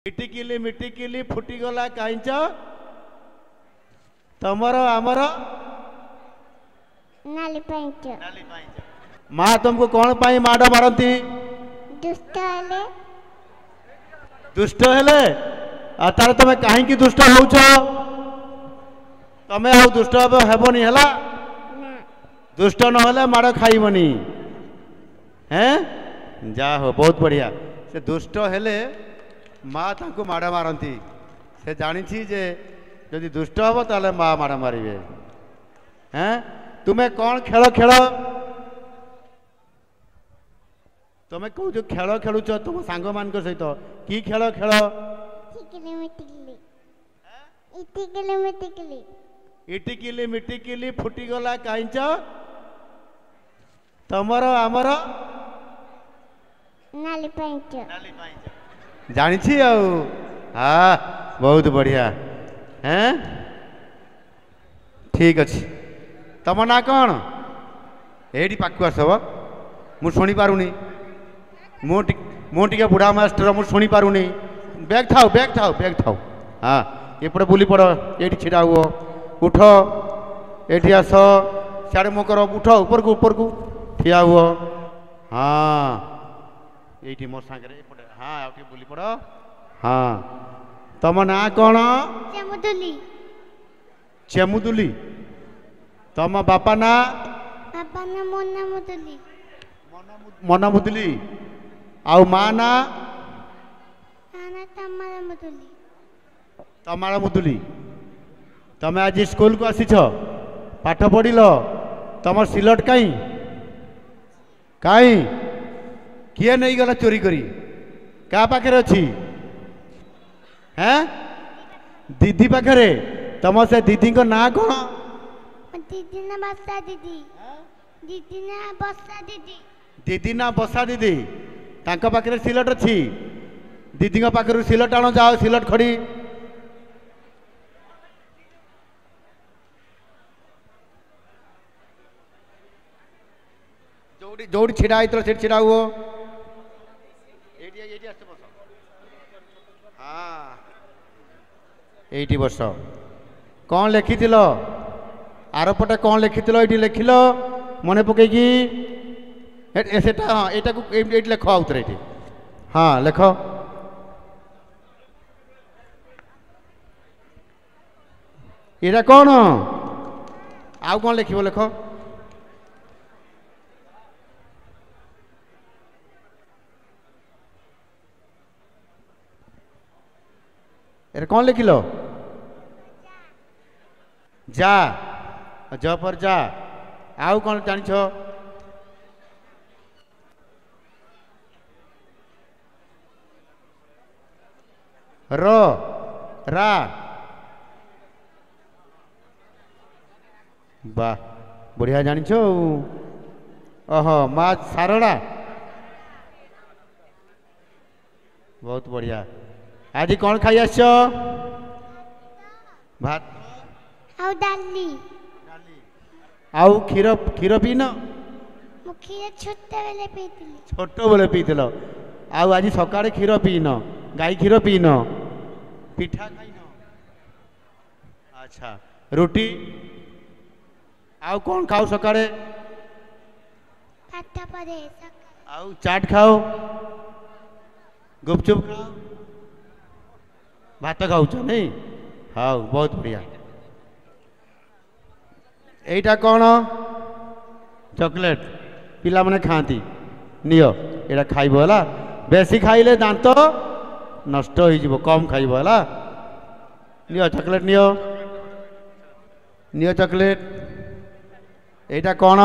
मिटिकिली फुटीगला कहीं तमर आमर नाली पाइंच माँ तुमको कौन पाई माड़ मारती दुष्ट हेले तार तुम कहीं दुष्ट होच तमें आ दुष्ट हेबनी है दुष्ट नहले माड़ खाइबनी हैं जा हो बहुत बढ़िया से दुष्ट हेले माँ तांको माड़ मारती से जानी जे जदि दुष्ट हम ताले माँ माड़ मारे हैं तुम्हें कौन खेल खेल तुम्हें कौ जो खेल खेलुच तुम सांग मान सहित कि खेल खेल इटिकिली मिटिकिली फुटीगला कहीं तमर आमर नाली पाइंच जानी हाँ बहुत बढ़िया हैं ठीक अच्छे तम ना कौन ये पाक आस मु शुणी पारुनी मुझे बुढ़ा मास्टर मु शुणी पारुनी बैग थाओ हाँ एपटे बुली पड़ ये छिड़ा हुआ उठ ये आस सियाड़े मुख कर उठ ऊपर को ठिया हुआ हाँ ये मो सांगे हाँ आगे बुली पड़ हाँ तम ना कौन चेमुदुली तम बापा ना मना मुदुली आउ माँ ना तमारा मुदुली तमें आज स्कूल को आसीछ पाठ पढ़िल तम सिलट कहीं किए नहीं गला चोरी करी क्या पाखे अच्छी हैं दीदी पाखे तम से दीदी को ना कौन दीदी ना बसा दीदी दीदी ना बसा दीदी दीदी ना बसा दीदी तांका पाखे सिलट अच्छी दीदी पाखे सिलट आण जाओ सिलट खड़ी जोड़ी छिड़ा होती छिड़ा हुआ हाँ ये बस कौन लिखी आरपटे कौन लिखी ये लिखिल मन पकईकी हाँ ये लेख आउे हाँ लेख ये कौन आउ कौन लिख लेख ये कौन लिखिल जा ज पर जा आउ कौन जान रा वाह बढ़िया जान ओहो माँ सारड़ा बहुत बढ़िया आज कौन खाई आस भात आउ डाली आउ क्षीर क्षीर पीन क्षीर छोट बेले पील आउ आज सका क्षीर पीन गाई क्षीर पीन पिठा खाइन अच्छा रुटी आउ कौन खाओ सका आउ चाट खाओ गुपचुप खाओ भात खाऊच नहीं हाँ बहुत बढ़िया यहीटा कौन चॉकलेट पिला माने खाती नियो एटा खाइब है बेसी खाइले दांत नष्ट हो कम खाइब है नियो चॉकलेट नियो चॉकलेट यहीटा कौन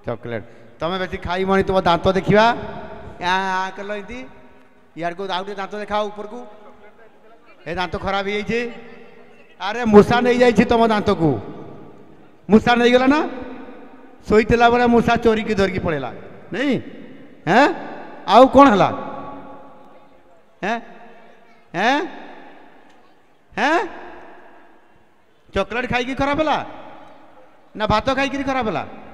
चॉकलेट तमें बेसी खाइबनी तुम दांत देखा कल यार को आउ दांत देखा ऊपर को ए दांत खराब हो जाए अरे मूषा नहीं जाइए तुम दांत को मूषा नहीं गला ना शोला बेले मूषा चोरी की धरिकी पड़ेगा नहीं हैं आउ कौन है हैं हैं हैं चॉकलेट खाई खराब है ना भात खाई खराब है